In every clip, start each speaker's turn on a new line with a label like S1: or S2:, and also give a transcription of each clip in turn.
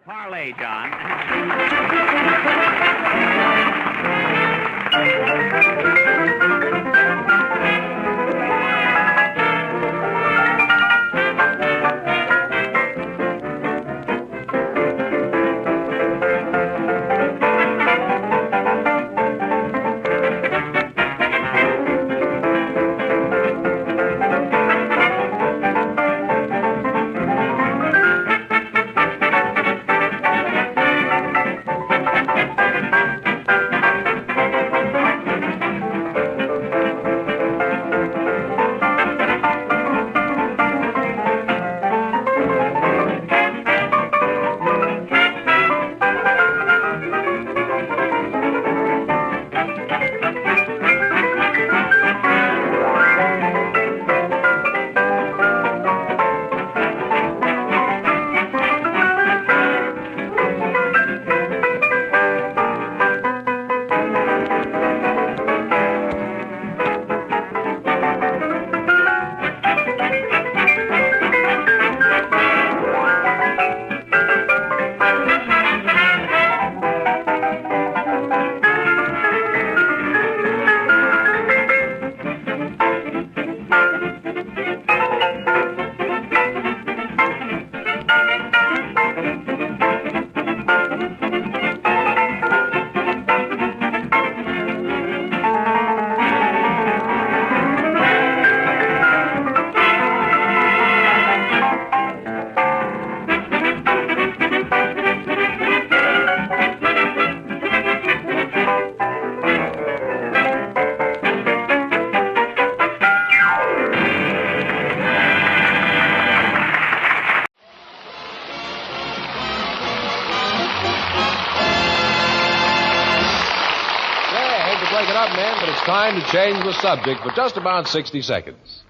S1: Parlay, John.
S2: Break it up, man, but it's time to change the subject for just about 60 seconds.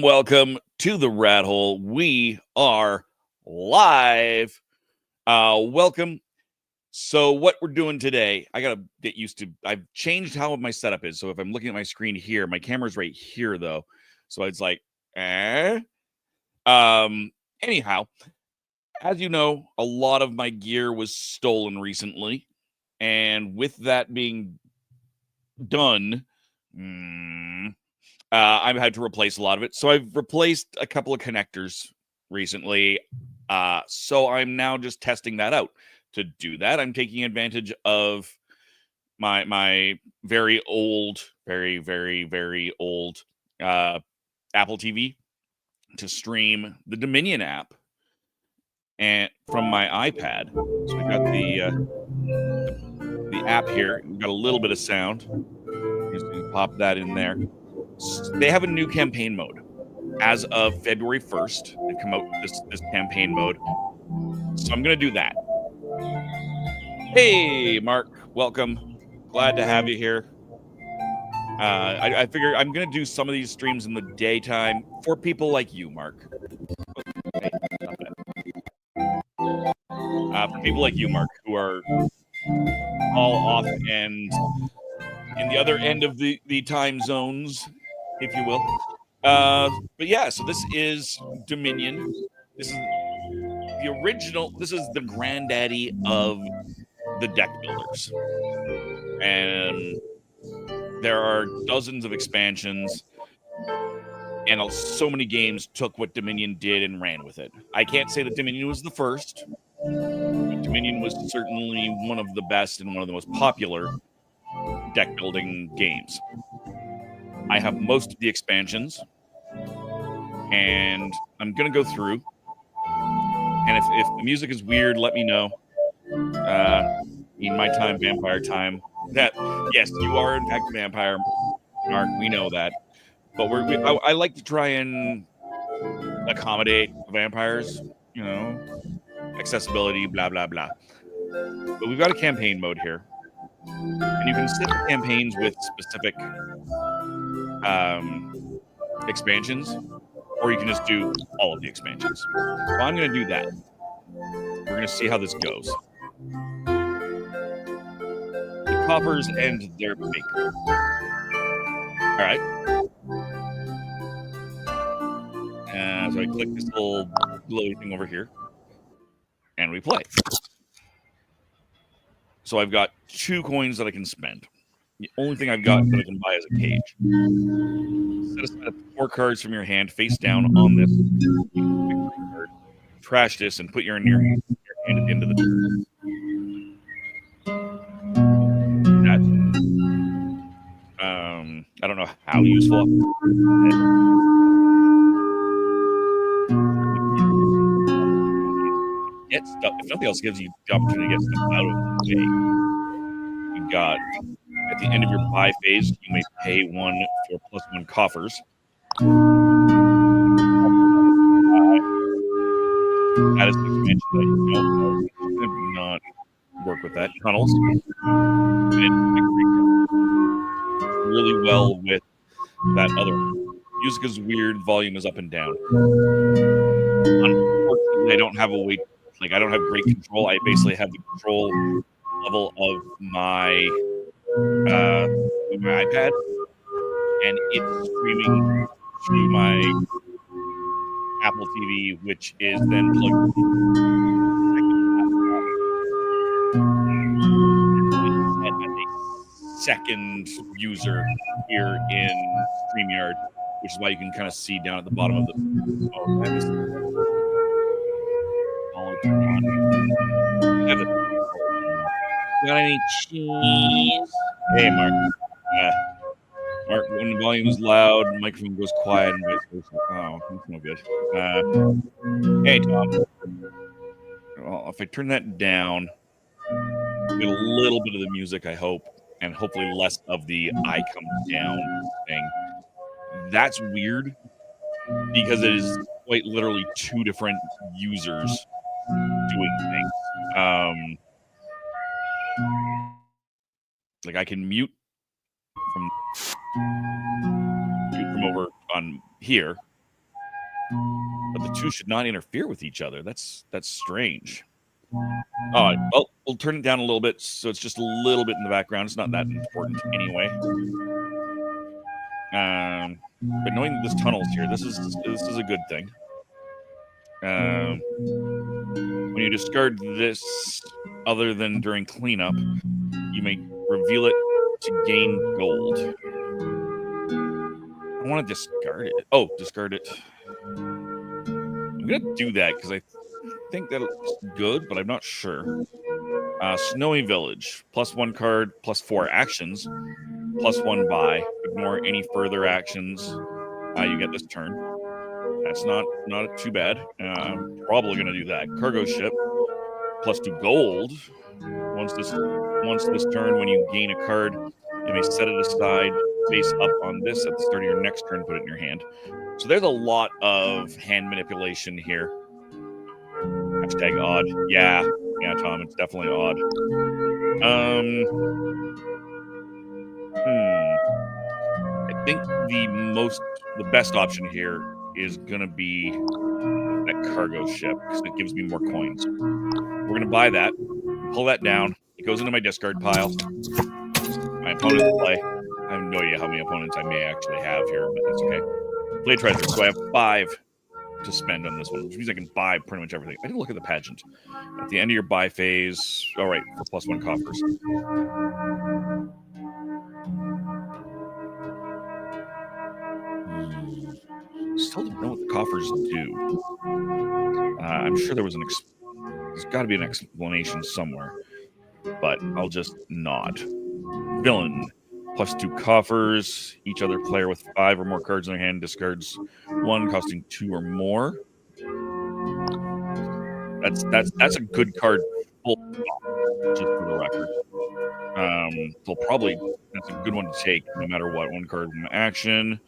S3: Welcome to the Rat Hole. We are live. Welcome. So what we're doing today, I gotta get used to. I've changed how my setup is. So if I'm looking at my screen here, my camera's right here though. So it's like, Anyhow, as you know, a lot of my gear was stolen recently, and with that being done, I've had to replace a lot of it. So I've replaced a couple of connectors recently. So I'm now just testing that out. To do that, I'm taking advantage of my very old, very old Apple TV to stream the Dominion app and from my iPad. So we got the app here. We've got a little bit of sound. Just pop that in there. They have a new campaign mode. As of February 1st, they come out with this campaign mode. So I'm going to do that. Hey, Mark. Welcome. Glad to have you here. I figure I'm going to do some of these streams in the daytime for people like you, Mark. Okay, for people like you, Mark, who are all off and in the other end of the time zones, if you will. But yeah, so this is Dominion. This is the original. This is the granddaddy of the deck builders. And there are dozens of expansions, and so many games took what Dominion did and ran with it. I can't say that Dominion was the first, but Dominion was certainly one of the best and one of the most popular deck building games. I have most of the expansions, and I'm going to go through. And if the music is weird, let me know. In my time, vampire time. Yes, you are in fact a vampire, Mark. We know that, but I like to try and accommodate vampires. You know, accessibility, blah blah blah. But we've got a campaign mode here, and you can set the campaigns with specific expansions, or you can just do all of the expansions. So I'm going to do that. We're going to see how this goes. The coppers and their baker. All right. So I click this little glowy thing over here, and we play. So I've got 2 coins that I can spend. The only thing I've got that I can buy is a cage. Set aside 4 cards from your hand face down on this. Trash this and put your hand at the end of the turn. I don't know how useful. Get stuff. If nothing else, gives you the opportunity to get stuff out of the way. You got at the end of your buy phase, you may pay 1 for +1 coffers. That is the expansion that you don't know. Do not work with that. Tunnels. Really well with that other. Music is weird. Volume is up and down. Unfortunately, I don't have a way. Like, I don't have great control. I basically have the control level of my iPad, and it's streaming through my Apple TV, which is then plugged as a second user here in StreamYard, which is why you can kind of see down at the bottom of the. Oh, that is. Got any cheese? Hey, Mark. Mark, when the volume is loud, the microphone goes quiet. And oh, that's no good. Hey, Tom. Well, if I turn that down, get a little bit of the music, I hope, and hopefully less of the "I come down" thing. That's weird because it is quite literally 2 different users doing things. Like I can mute from over on here, but the 2 should not interfere with each other. That's strange. Oh, well, we'll turn it down a little bit so it's just a little bit in the background. It's not that important anyway. But knowing that this tunnel's here, this is a good thing. When you discard this, other than during cleanup, you may reveal it to gain gold. I want to discard it. Oh, discard it. I'm going to do that because I think that it's good, but I'm not sure. Snowy Village. +1 card, +4 actions, +1 buy. Ignore any further actions you get this turn. That's not too bad. I'm probably going to do that. Cargo ship, +2 gold. Once this turn, when you gain a card, you may set it aside face up on this at the start of your next turn, put it in your hand. So there's a lot of hand manipulation here. Hashtag odd. Yeah, Tom, it's definitely odd. I think the best option here is going to be that cargo ship because it gives me more coins. We're going to buy that, pull that down. It goes into my discard pile. My opponent's play. I have no idea how many opponents I may actually have here, but that's okay. Play treasure. So I have 5 to spend on this one, which means I can buy pretty much everything. I didn't look at the pageant. At the end of your buy phase, all right, for +1 coffers. Still don't know what the coffers do. I'm sure there was there's got to be an explanation somewhere, but I'll just nod. Villain. +2 coffers. Each other player with 5 or more cards in their hand discards 1, costing 2 or more. That's a good card. Full just for the record. That's a good one to take no matter what. 1 card from action.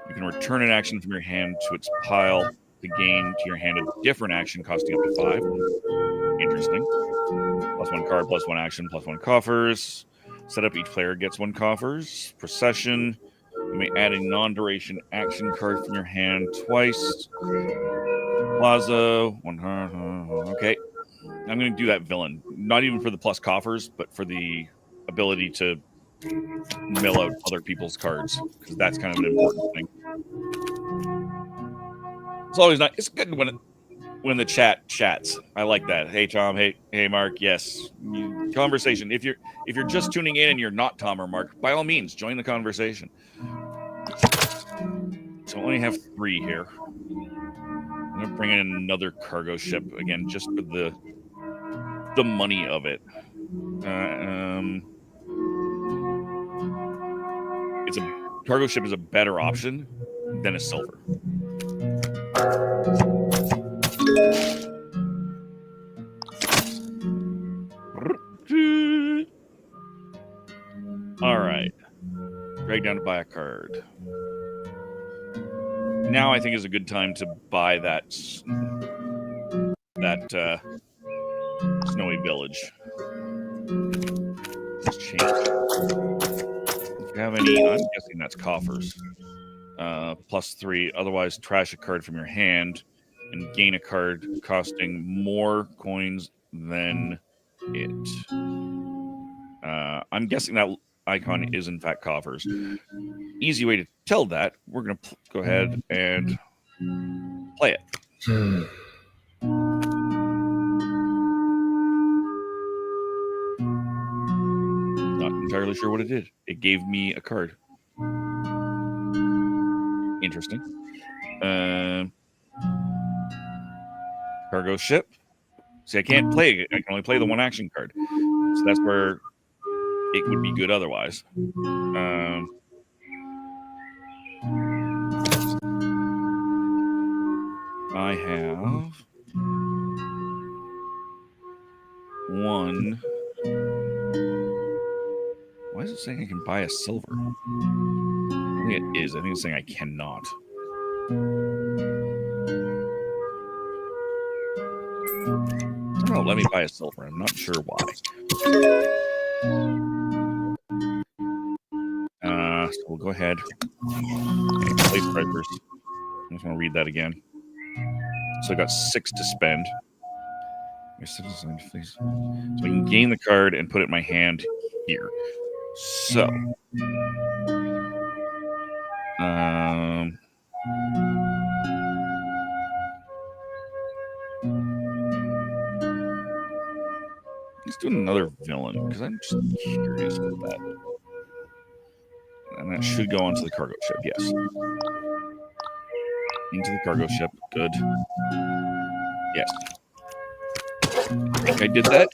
S3: You can return an action from your hand to its pile to gain to your hand a different action costing up to 5. Interesting. +1 card, +1 action, +1 coffers. Setup, each player gets 1 coffers. Procession. You may add a non-duration action card from your hand twice. Plaza. 1. Okay. I'm going to do that villain. Not even for the plus coffers, but for the ability to mill out other people's cards, because that's kind of an important thing. It's always not. It's good when the chat chats. I like that. Hey Tom. Hey Mark. Yes, conversation. If you're just tuning in and you're not Tom or Mark, by all means join the conversation. So I only have 3 here. I'm gonna bring in another cargo ship again, just for the money of it. Cargo ship is a better option than a silver. All right. Drag down to buy a card. Now I think is a good time to buy that Snowy Village. Let's change. If you have any, I'm guessing that's coffers. +3. Otherwise, trash a card from your hand and gain a card costing more coins than it. I'm guessing that icon is in fact coffers. Easy way to tell that. We're going to go ahead and play it. Not entirely sure what it did. It gave me a card. Interesting. Cargo ship. See, I can't play it. I can only play the 1 action card. So that's where it would be good otherwise. I have 1. Why is it saying I can buy a silver? I think it is. I think it's saying I cannot. I don't know. Let me buy a silver. I'm not sure why. So we'll go ahead and place pricers. I just want to read that again. So I got 6 to spend. So I can gain the card and put it in my hand here. So let's do another villain because I'm just curious about that. And that should go onto the cargo ship, yes. Into the cargo ship, good. Yes. I think I did that.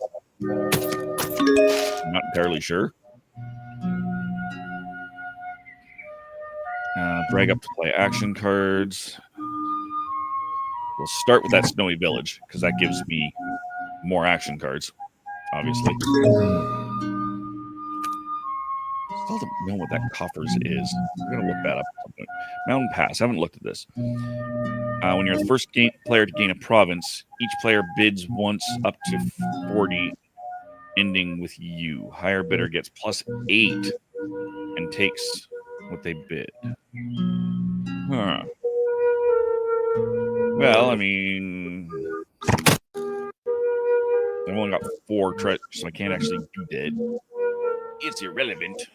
S3: I'm not entirely sure. Drag up to play action cards. We'll start with that Snowy Village because that gives me more action cards, obviously. Still don't know what that coffers is. I'm going to look that up at some point. Mountain Pass. I haven't looked at this. When you're the first player to gain a province, each player bids once up to 40, ending with you. Higher bidder gets +8 and takes what they bid. Huh. Well, I mean, I've only got 4 treasures, so I can't actually do that. It's irrelevant.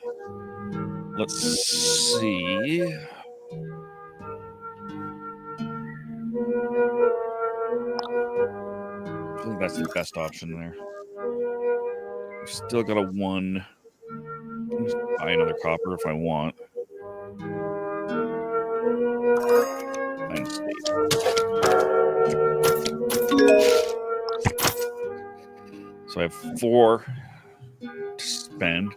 S3: Let's see. That's the best option there. I've still got a 1. I'll just buy another copper if I want. And state. So I have 4 to spend.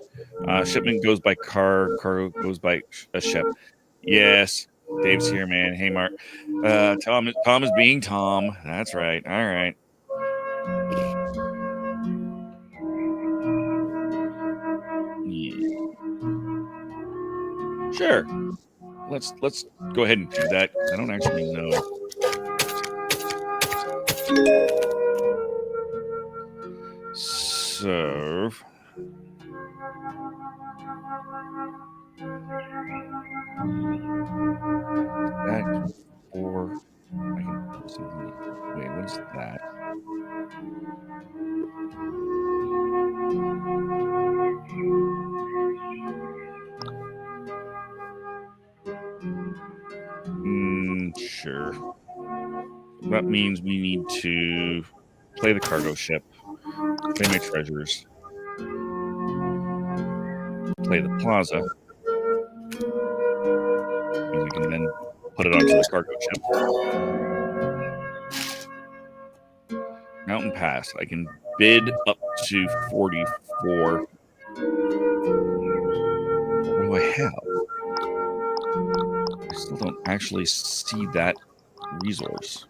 S3: Shipment goes by car. Cargo goes by a ship. Yes. Dave's here, man. Hey, Mark. Tom is being Tom. That's right. All right. Yeah. Sure. Let's go ahead and do that. I don't actually know. So that 4. I can do something. Wait, what is that? Sure. That means we need to play the cargo ship, play my treasures, play the plaza, and we can then put it onto the cargo ship. Mountain Pass. I can bid up to 44. What do I have? I still don't actually see that resource.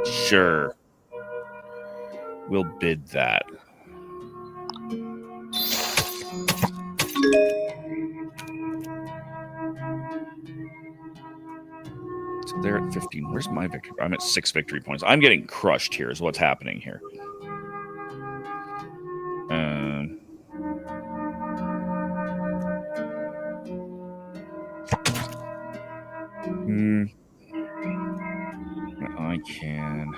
S3: Sure. We'll bid that. So they're at 15. Where's my victory? I'm at 6 victory points. I'm getting crushed here is what's happening here. I can.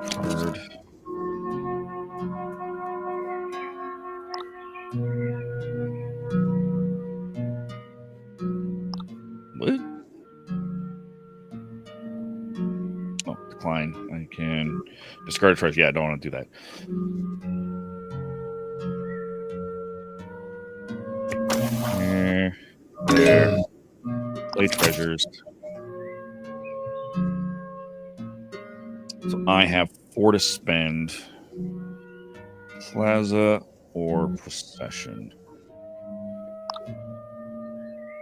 S3: Card. What? Oh, decline. I can discard a treasure. Yeah, I don't want to do that. There. Play treasures. So I have 4 to spend. Plaza or procession.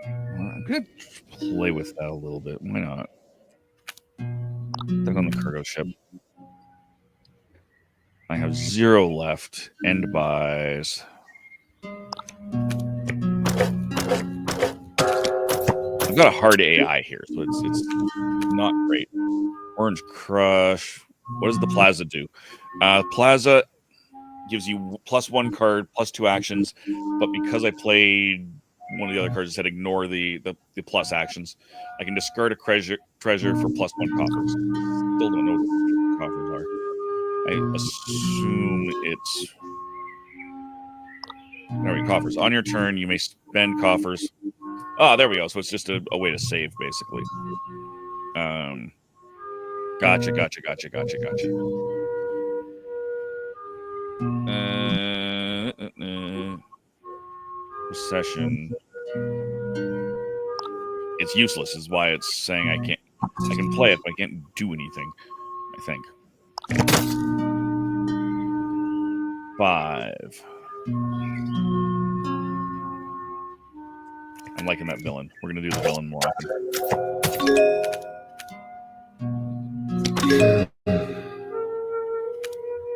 S3: I'm going to play with that a little bit. Why not? Put on the cargo ship. I have 0 left. End buys. I've got a hard AI here, so it's not great. Orange Crush. What does the Plaza do? Plaza gives you +1 card, +2 actions, but because I played one of the other cards that said ignore the plus actions, I can discard a treasure for +1 coffers. Still don't know what the coffers are. I assume it's... There we go, coffers. On your turn, you may spend coffers. Oh, there we go. So it's just a way to save, basically. Gotcha. Recession. It's useless, is why it's saying I can't. I can play it, but I can't do anything. I think. 5. I'm liking that villain. We're gonna do the villain more often.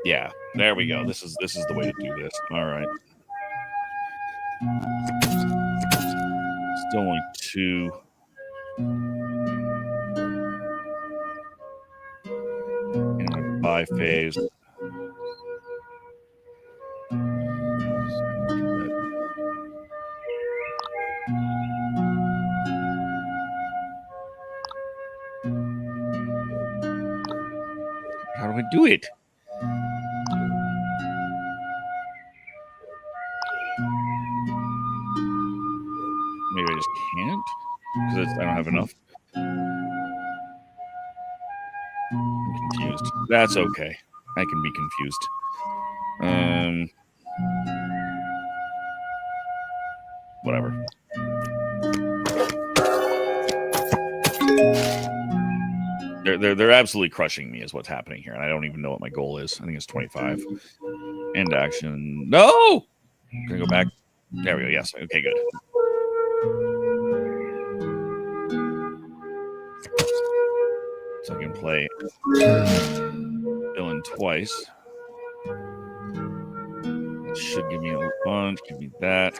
S3: Yeah, there we go. This is the way to do this. All right. Still only 2. In my buy phase. How do I do it? I don't have enough. I'm confused. That's okay. I can be confused. Whatever. They're absolutely crushing me is what's happening here, and I don't even know what my goal is. I think it's 25. End action. No! Gonna go back. There we go. Yes. Okay, good. So I can play villain twice. That should give me a bunch. Give me that.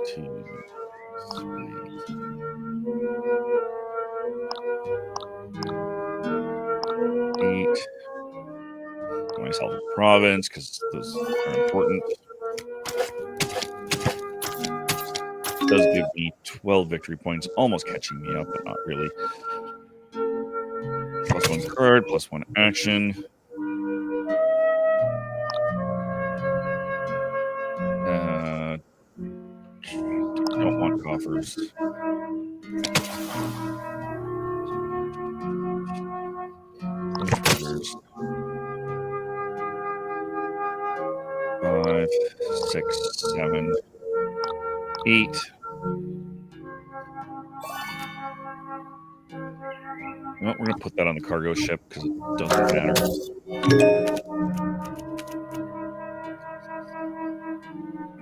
S3: Two, three. Eight. Give myself a province because those are important. Does give me 12 victory points, almost catching me up, but not really. +1 card, +1 action. Don't want coffers. Triggers. 5, 6, 7, 8. Well, we're going to put that on the cargo ship because it doesn't matter.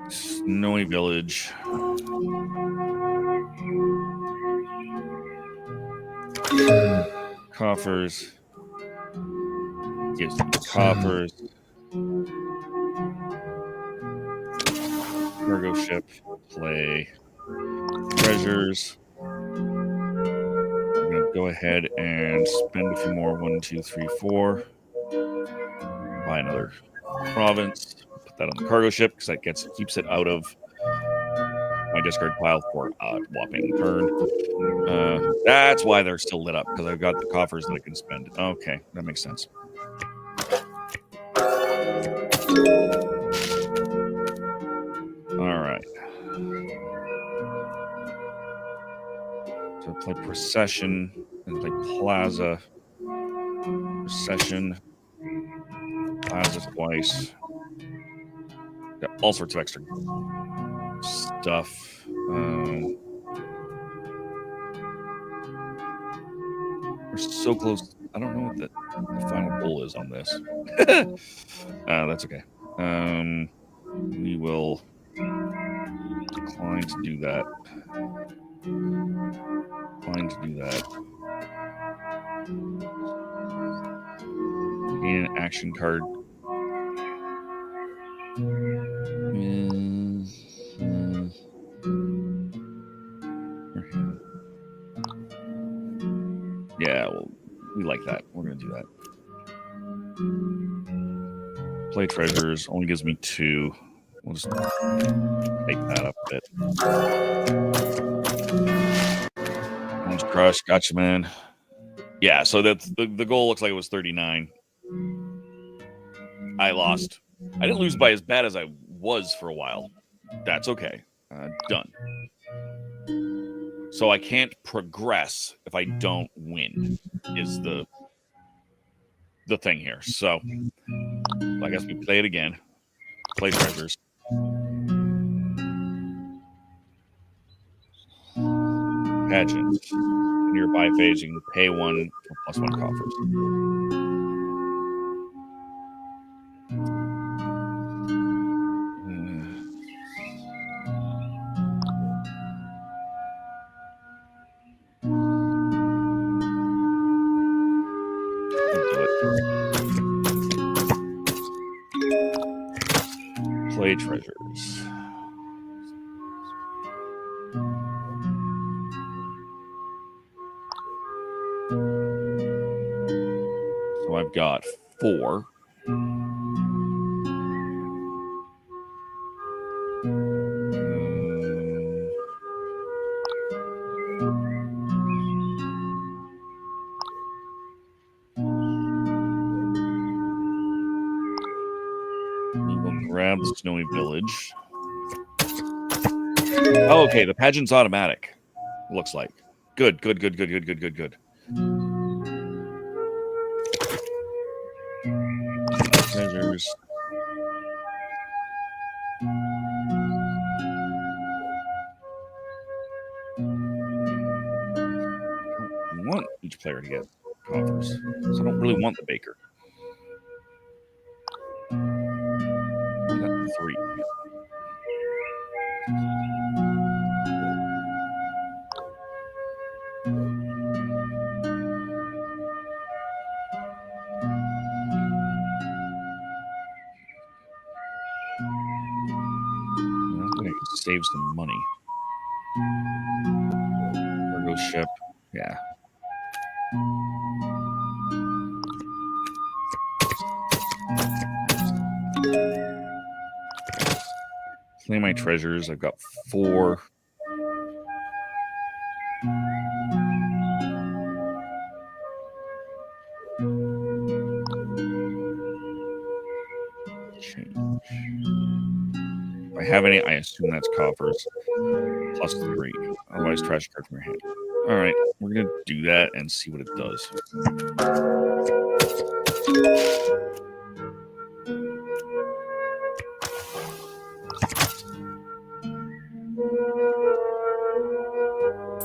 S3: Snowy Village. Coffers. Gives me coffers. Cargo ship. Play treasures. I'm going to go ahead and spend a few more. 1, 2, 3, 4. Buy another province. Put that on the cargo ship because that keeps it out of my discard pile for a whopping turn. That's why they're still lit up, because I've got the coffers that I can spend. Okay, that makes sense. All right. So play Procession and play Plaza. Procession. Plaza twice. Got all sorts of extra stuff. We're so close. I don't know what the final goal is on this. That's okay. We will decline to do that. Decline to do that. Gain an action card. Yeah, well, we like that. We're going to do that. Play treasures only gives me 2. We'll just take that up a bit. One's crushed. Gotcha, man. Yeah, so that's the goal looks like it was 39. I lost. I didn't lose by as bad as I was for a while. That's okay. Done. So I can't progress if I don't win, is the thing here. So I guess we play it again. Play treasures. Pageant. Nearby phase, you can pay 1 for +1 coffers. Play treasures. So I've got 4. Snowy Village. Oh, okay. The pageant's automatic. Looks like. Good. Treasures. I want each player to get coffers, so I don't really want the baker. I got 3. I'm going to save some money. Cargo ship. Yeah. Claim my treasures. I've got 4. Change. If I have any, I assume that's coffers. Plus 3. Otherwise, trash card from your hand. All right, we're going to do that and see what it does.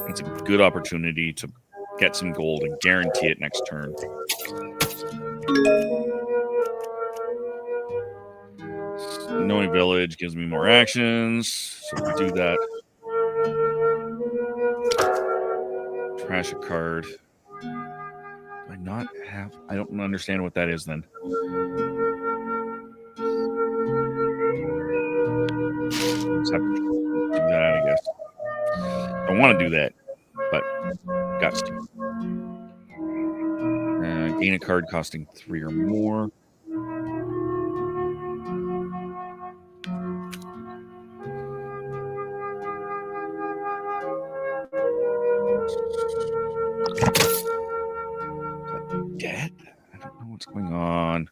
S3: It's a good opportunity to get some gold and guarantee it next turn. Snowy Village gives me more actions, so we do that. Trash a card. Do I not have? I don't understand what that is then. Just have to do that, I guess. I want to do that, but got to. Gain a card costing 3 or more. Dead? I don't know what's going on.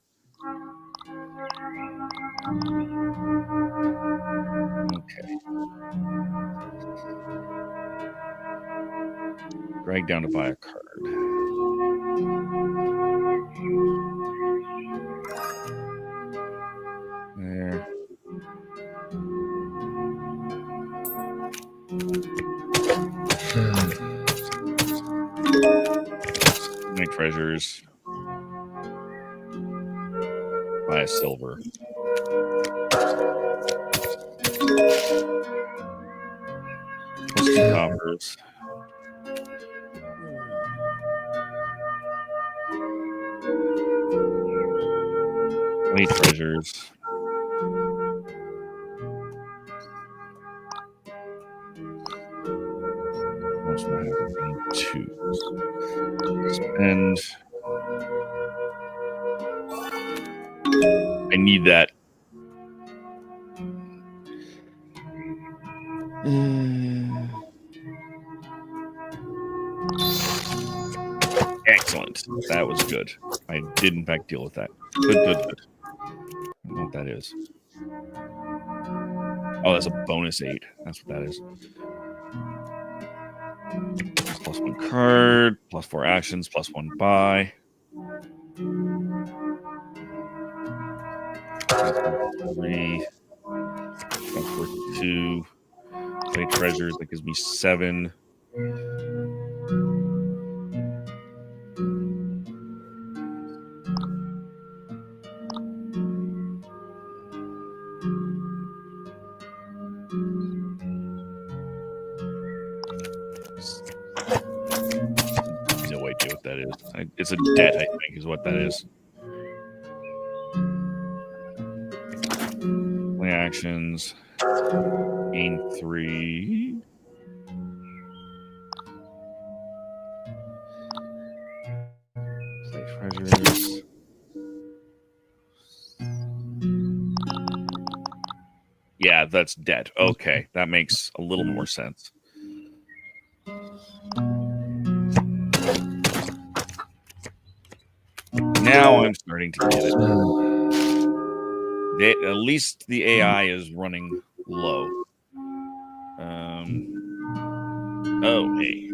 S3: Okay. Drag down to buy a card. There. My treasures. Buy a silver. Plus 2 coppers. Play treasures. Most of my have 2. Spend. I need that. Excellent. That was good. I did, in fact, deal with that. Good. I don't know what that is. Oh, that's a bonus 8. That's what that is. Plus 1 card, plus 4 actions, plus 1 buy. That's worth 3. That's worth 2. Play treasures. That gives me 7. No idea what that is. It's a debt, I think, is what that is. Play actions. Gain 3. Play treasures. Yeah, that's debt. Okay, that makes a little more sense. Now I'm starting to get it. At least the AI is running low. Oh, hey.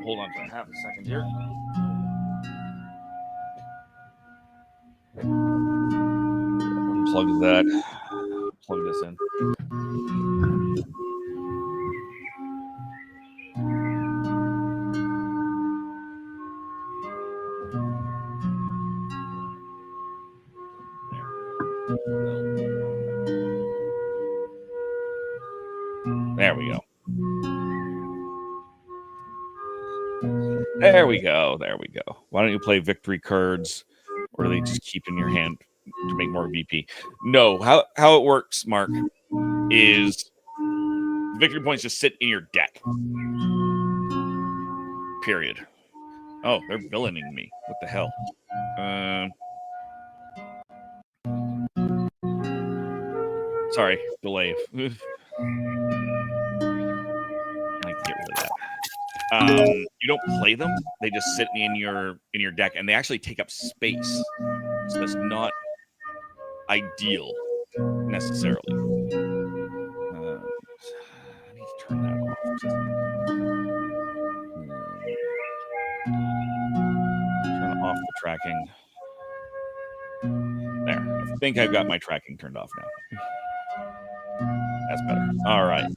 S3: Hold on for half a second here. Unplug that. Plug this in. There we go. There we go. There we go. Why don't you play victory cards, or do they just keep in your hand to make more VP? No. How it works, Mark, is victory points just sit in your deck. Period. Oh, they're villaining me. What the hell? Sorry, delay. I can get rid of that. You don't play them; they just sit in your deck, and they actually take up space. So that's not ideal necessarily. I need to turn that off. Turn off the tracking. There. I think I've got my tracking turned off now. That's better. All right.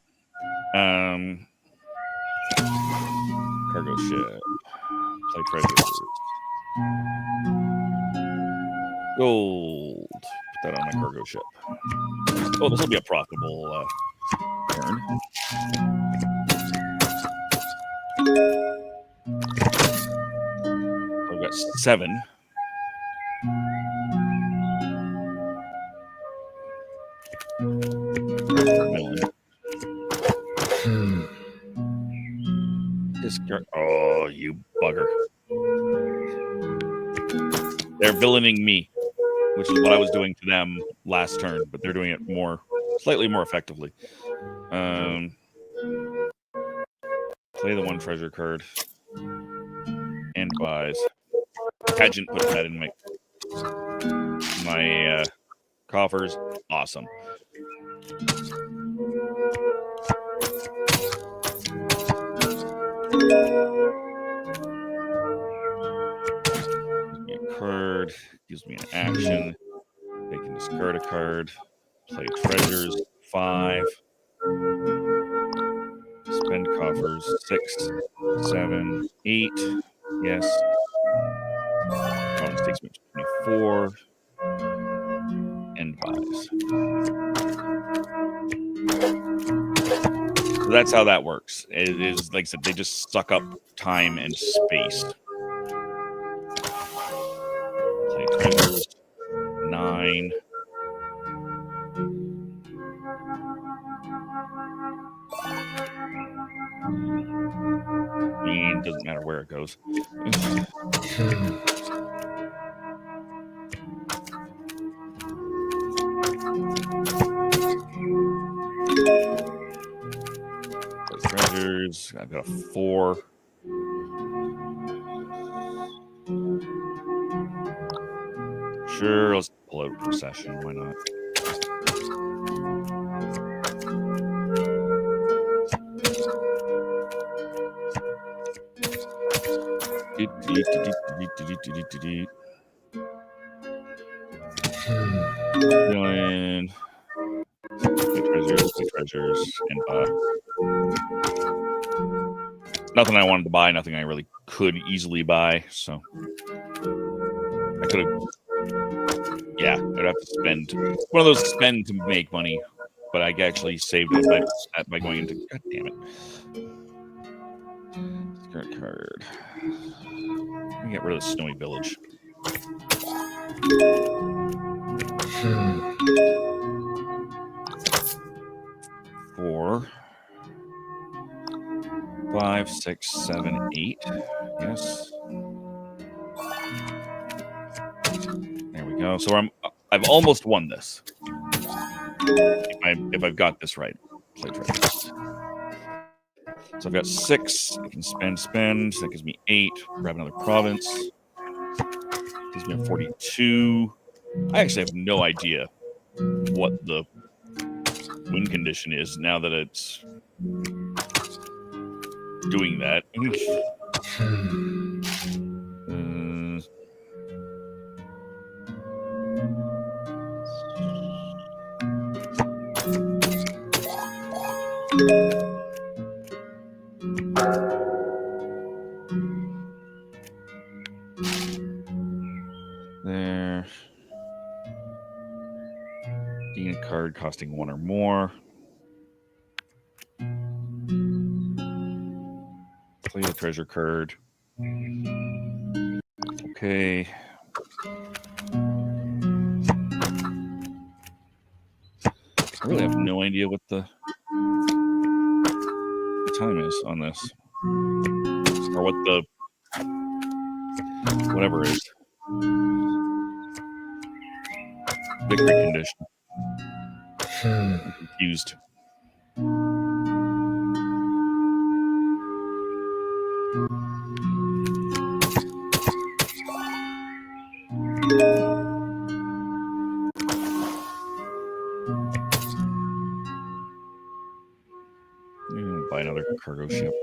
S3: Cargo ship. Play treasures. Gold. Put that on my cargo ship. Oh, this will be a profitable turn. I've got 7. Oh, you bugger. They're villaining me, which is what I was doing to them last turn, but they're doing it slightly more effectively. Play the 1 treasure card. And buys. Pageant put that in my coffers. Awesome. Card gives me an action. They can discard a card. Play treasures. 5. Spend coffers. 6, 7, 8. Yes. Bonus takes me to 24. And buys. So that's how that works. It is, like I said, they just suck up time and space. Play treasures. 9. I mean, it doesn't matter where it goes. Play treasures. I've got a 4. Sure, let's pull out Procession. Why not? Going. Play treasures, and nothing I wanted to buy, nothing I really could easily buy, so I could have. Yeah, I'd have to spend one of those spend to make money, but I actually saved it by going into. God damn it! Skirt card. Let me get rid of the Snowy Village. 4, 5, 6, 7, 8. Yes. There we go. So I've almost won this. If I've got this right. Play treasures. So I've got 6. I can spend. That gives me 8. Grab another province. Gives me a 42. I actually have no idea what the win condition is now that it's doing that. There. Being a card costing 1 or more. Play a treasure card. Okay. I really have no idea what the time is on this. Or what the whatever is. Victory condition. I'm confused. Buy another cargo ship.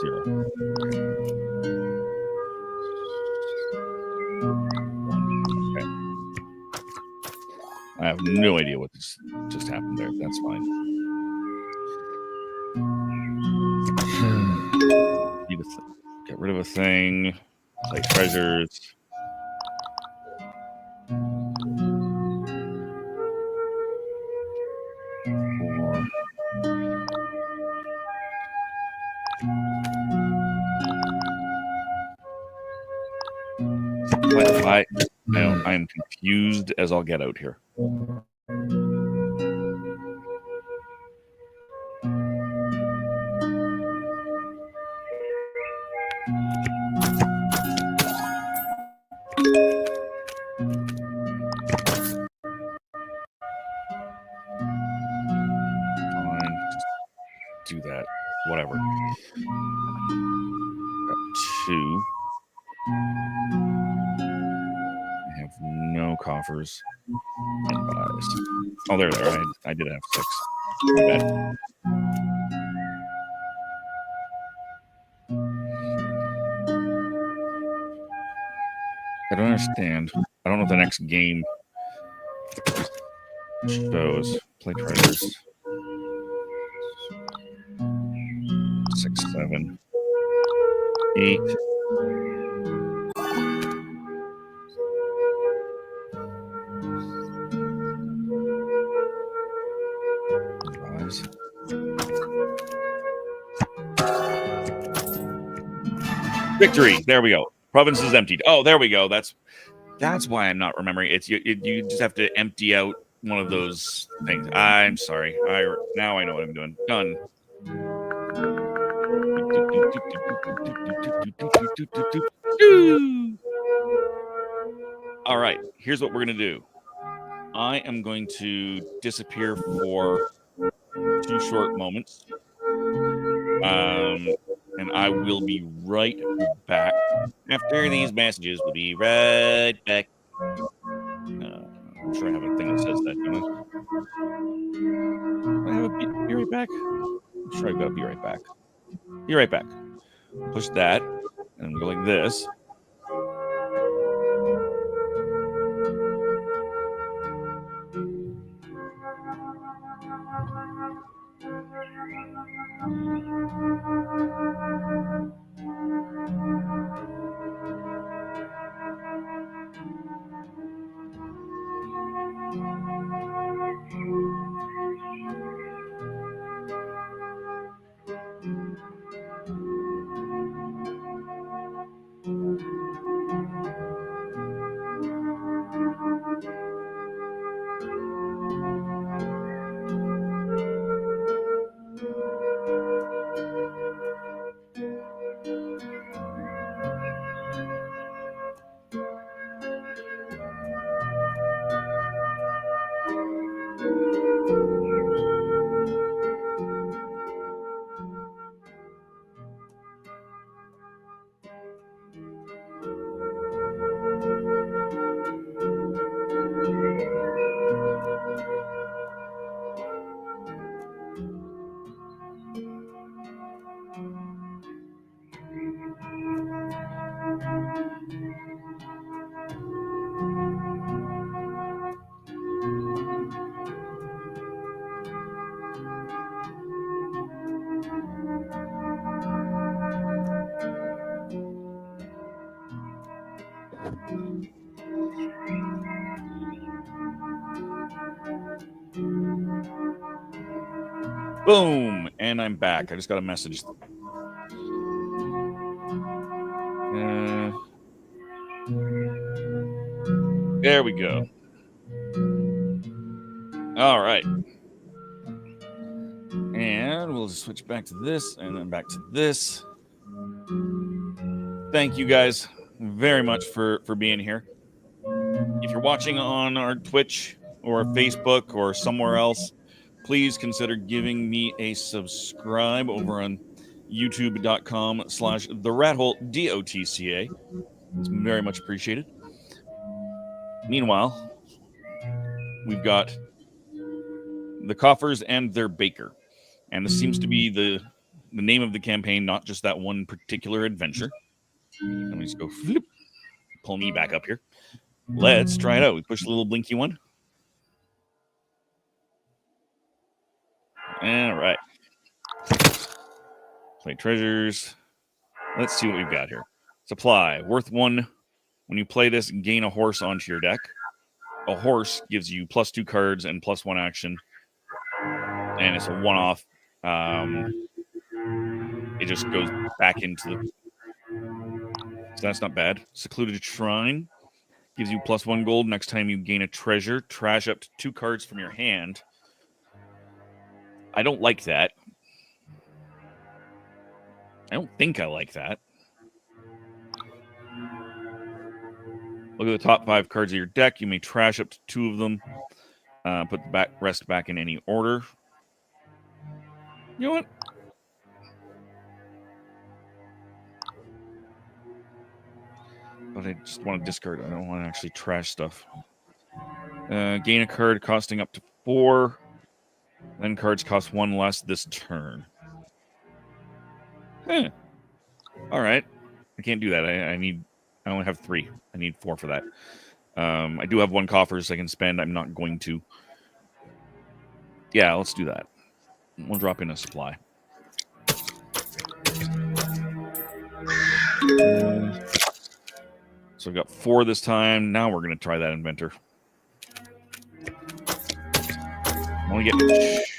S3: Zero. Okay. I have no idea what just happened there. That's fine. Need to get rid of a thing. Play treasures. I am confused as I'll get out here. Fine. Just do that. Whatever. Got 2. I have no coffers and buys. Oh, there. I did have 6. My bad. I don't understand. I don't know what the next game shows. Play treasures. 6, 7, 8. Victory. There we go. Province is emptied. Oh, there we go. That's why I'm not remembering. It's you just have to empty out one of those things. I'm sorry. Now I know what I'm doing. Done. All right. Here's what we're gonna do. I am going to disappear for 2 short moments. And I will be right back after these messages. We'll be right back. I'm sure I have a thing that says that, don't I? Be right back. I'm sure I've got to be right back. Be right back. Push that and go like this. Boom! And I'm back. I just got a message. There we go. All right. And we'll just switch back to this and then back to this. Thank you guys very much for being here. If you're watching on our Twitch or Facebook or somewhere else, please consider giving me a subscribe over on youtube.com/theRatHole, DOTCA. It's very much appreciated. Meanwhile, we've got the Coffers and their baker. And this seems to be the name of the campaign, not just that one particular adventure. Let me just go flip, pull me back up here. Let's try it out. We push the little blinky one. All right. Play treasures. Let's see what we've got here. Supply. Worth 1. When you play this, gain a horse onto your deck. A horse gives you +2 cards and +1 action. And it's a one-off. It just goes back into the... So that's not bad. Secluded Shrine. Gives you +1 gold. Next time you gain a treasure, trash up to 2 cards from your hand. I don't like that. I don't think I like that. Look at the top 5 cards of your deck. You may trash up to 2 of them. Put the rest back in any order. You know what? But I just want to discard. I don't want to actually trash stuff. Gain a card costing up to 4. Then cards cost 1 less this turn. All right. I can't do that. I only have 3. I need 4 for that. I do have 1 coffers I can spend. I'm not going to. Yeah, let's do that. We'll drop in a supply. So I've got 4 this time. Now we're going to try that inventor. I want to get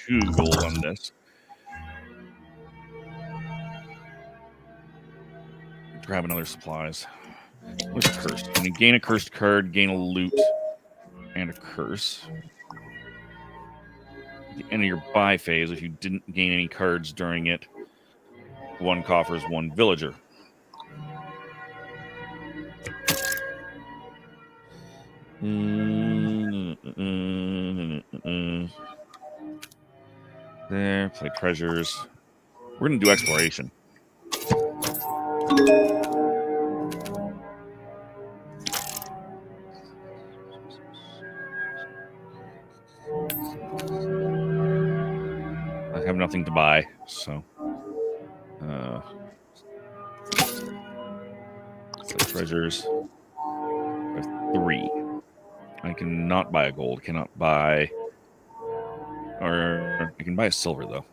S3: 2 gold on this. Grab another supplies. What's a curse? When you gain a cursed card, gain a loot and a curse. At the end of your buy phase, if you didn't gain any cards during it, 1 coffers, 1 villager. There, play treasures. We're going to do exploration. I have nothing to buy, so treasures. I have 3. I cannot buy a gold. Cannot buy, or I can buy a silver though.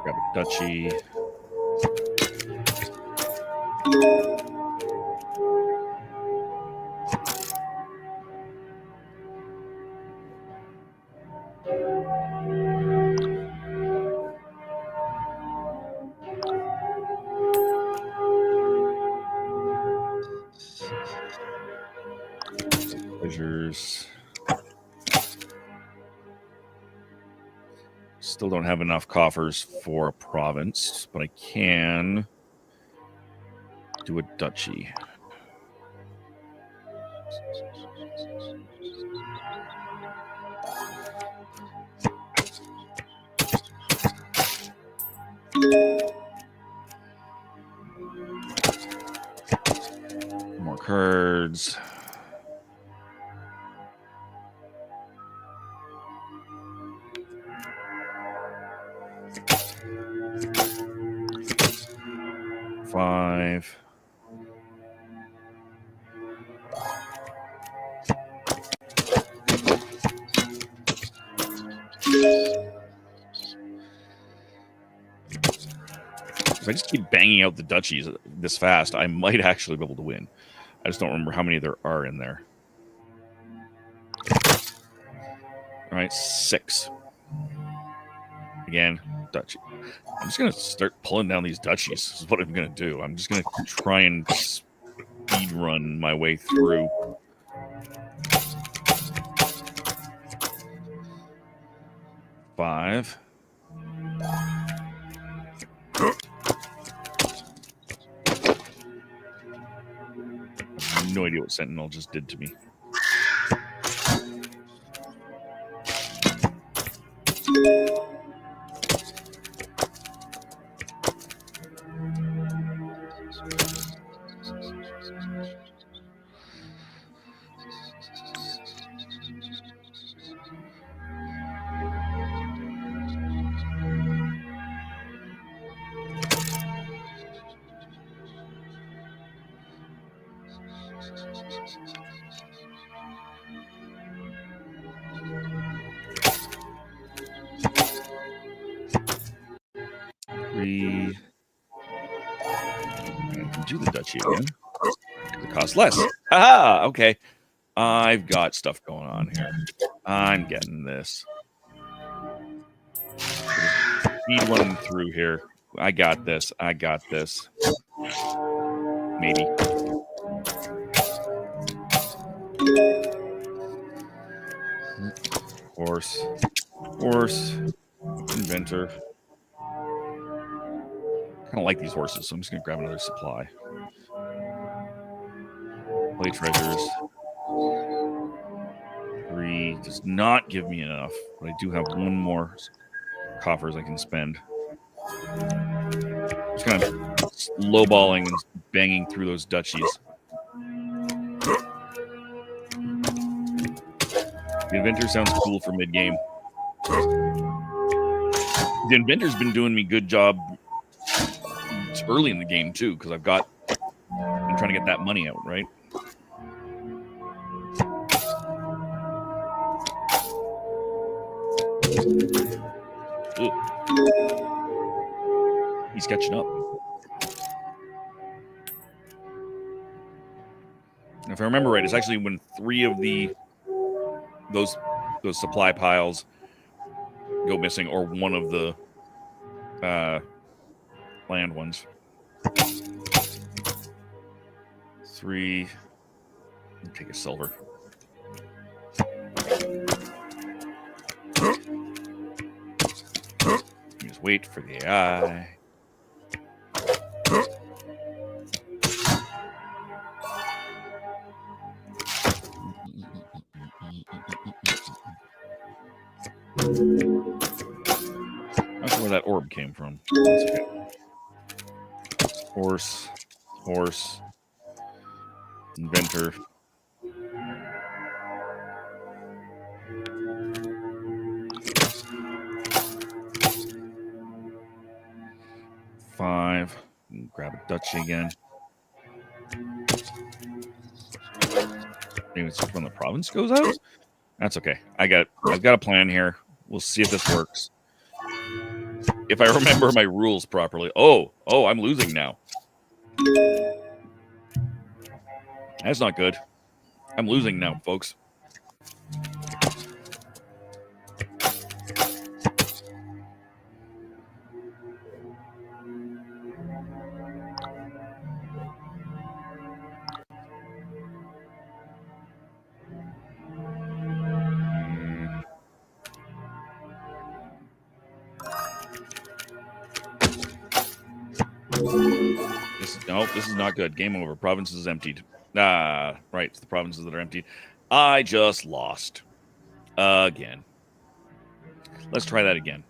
S3: Grab a duchy. Treasures. Still don't have enough coffers for a province, but I can do a duchy. More cards. 5. If I just keep banging out the duchies this fast, I might actually be able to win. I just don't remember how many there are in there. All right, 6. Again, duchy. I'm just going to start pulling down these duchies. This is what I'm going to do. I'm just going to try and speed run my way through. Five. No idea what Sentinel just did to me. Do the duchy again. It costs less. Haha! Okay. I've got stuff going on here. I'm getting this. Speed running through here. I got this. I got this. Maybe. Horse. Horse. Inventor. I kind of like these horses, so I'm just going to grab another supply. Play treasures. 3 does not give me enough, but I do have one more coffers I can spend. Just kind of lowballing and banging through those duchies. The Inventor sounds cool for mid-game. The Inventor's been doing me good job early in the game, too, because I'm trying to get that money out, right? Ooh. He's catching up. If I remember right, it's actually when 3 of those supply piles go missing, or one of the land ones. 3. Take a silver. Just wait for the eye. That's where that orb came from. Horse. Horse. Inventor. Five. Grab a duchy again. Maybe it's when the province goes out. That's okay. I've got a plan here. We'll see if this works. If I remember my rules properly. Oh, I'm losing now. That's not good. I'm losing now, folks. This is not good. Game over. Province is emptied. Right. It's the provinces that are emptied. I just lost. Again. Let's try that again.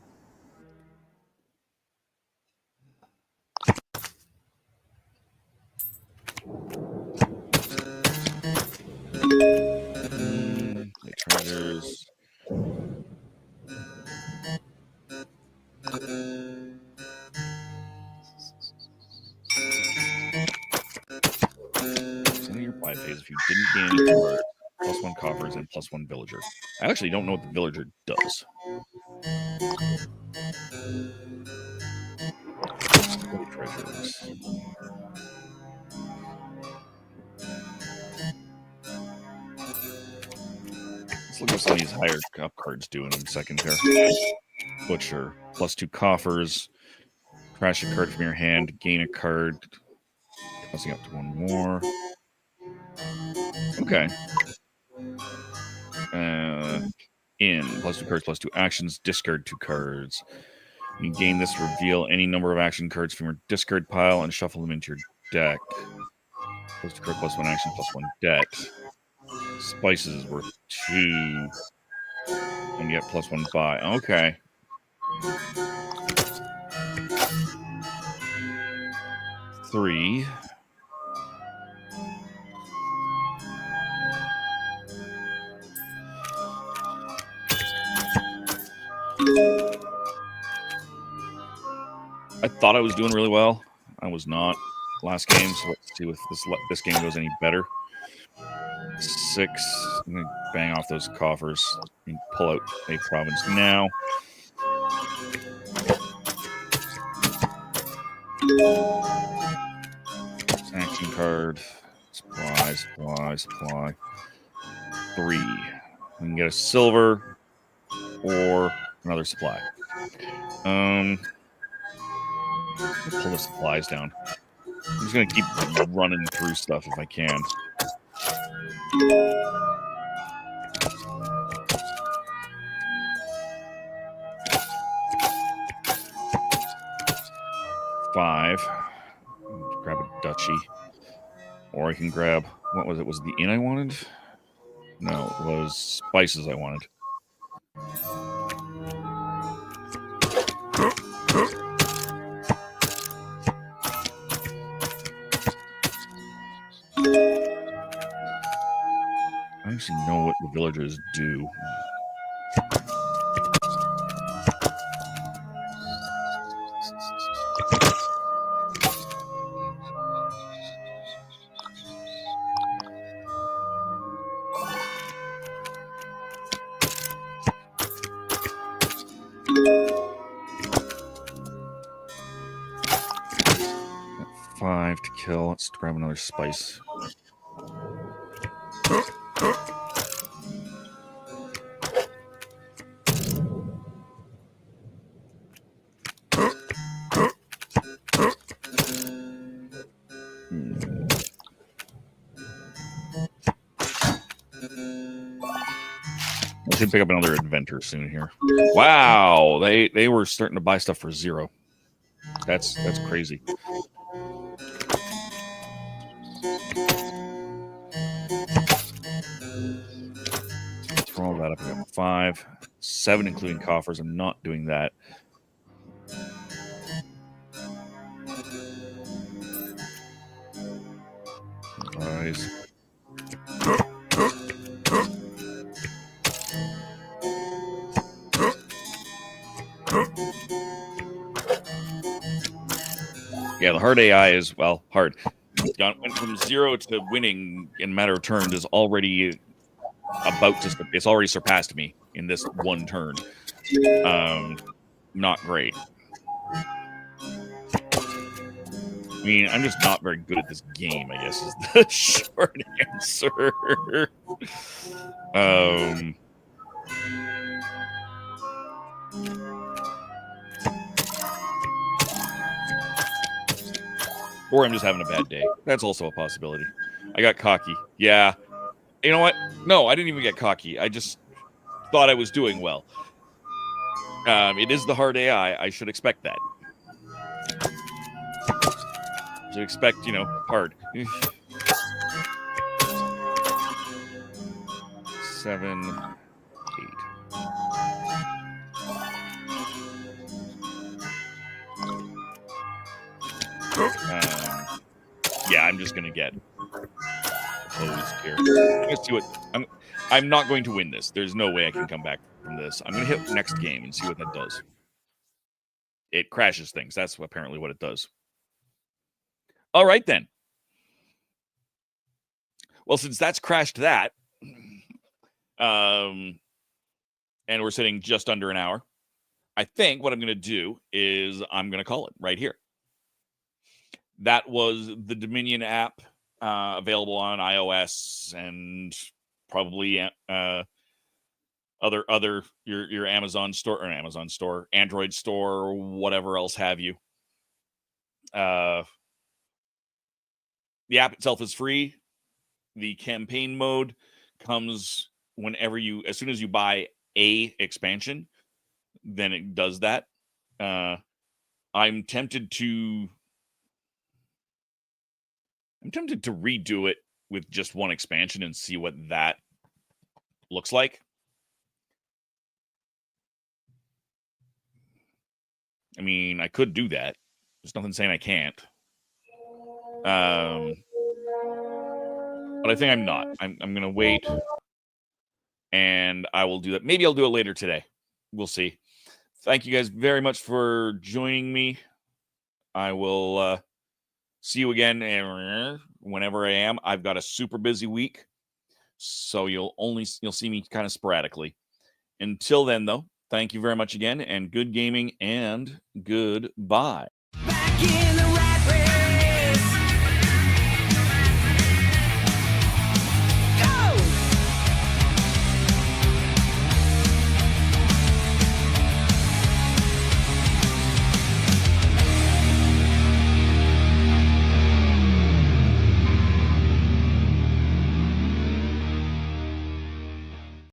S3: Treasures. any card. +1 coffers and +1 villager. I actually don't know what the villager does. Treasures. Let's look at some of these higher up cards do in a second here. Butcher. +2 coffers. Crash a card from your hand. Gain a card. Tossing up to one more. Okay. In. +2 cards, +2 actions. Discard 2 cards. You gain this, reveal any number of action cards from your discard pile and shuffle them into your deck. +2 card, +1 action, +1 debt. Spices is worth 2. And you get +1 buy. Okay. Three. I thought I was doing really well. I was not last game, so let's see if this game goes any better. 6. I'm going to bang off those coffers and pull out a province now. Action card. Supply. 3. We can get a silver or another supply. Pull the supplies down. I'm just going to keep running through stuff if I can. Five. Grab a duchy. Or I can grab, what was it? Was it the inn I wanted? No, it was spices I wanted. I actually know what the villagers do. Got 5 to kill. Let's grab another spice. I should pick up another inventor soon here. Wow, they were starting to buy stuff for 0. That's crazy. Throw all that up. I got 5, 7, including coffers. I'm not doing that. Rise. Yeah, the hard AI is, well, hard. Went from 0 to winning in a matter of turns is already it's already surpassed me in this one turn. Not great. I mean, I'm just not very good at this game, I guess, is the short answer. Or I'm just having a bad day. That's also a possibility. I got cocky. Yeah. You know what? No, I didn't even get cocky. I just thought I was doing well. It is the hard AI. I should expect that. I should expect, hard. 7, 8. Yeah, I'm just gonna get hosed here. Let's see what I'm not going to win this. There's no way I can come back from this. I'm gonna hit next game and see what that does. It crashes things. That's apparently what it does. All right then. Well, since that's crashed that, and we're sitting just under an hour, I think what I'm going to do is I'm going to call it right here. That was the Dominion app, available on iOS and probably other your Amazon store, Android store, or whatever else have you. The app itself is free. The campaign mode comes as soon as you buy a expansion, then it does that. I'm tempted to redo it with just one expansion and see what that looks like. I mean, I could do that. There's nothing saying I can't. But I think I'm not. I'm going to wait, and I will do that. Maybe I'll do it later today. We'll see. Thank you guys very much for joining me. I will see you again whenever I am. I've got a super busy week, so you'll see me kind of sporadically. Until then, though, thank you very much again, and good gaming, and goodbye. Back in the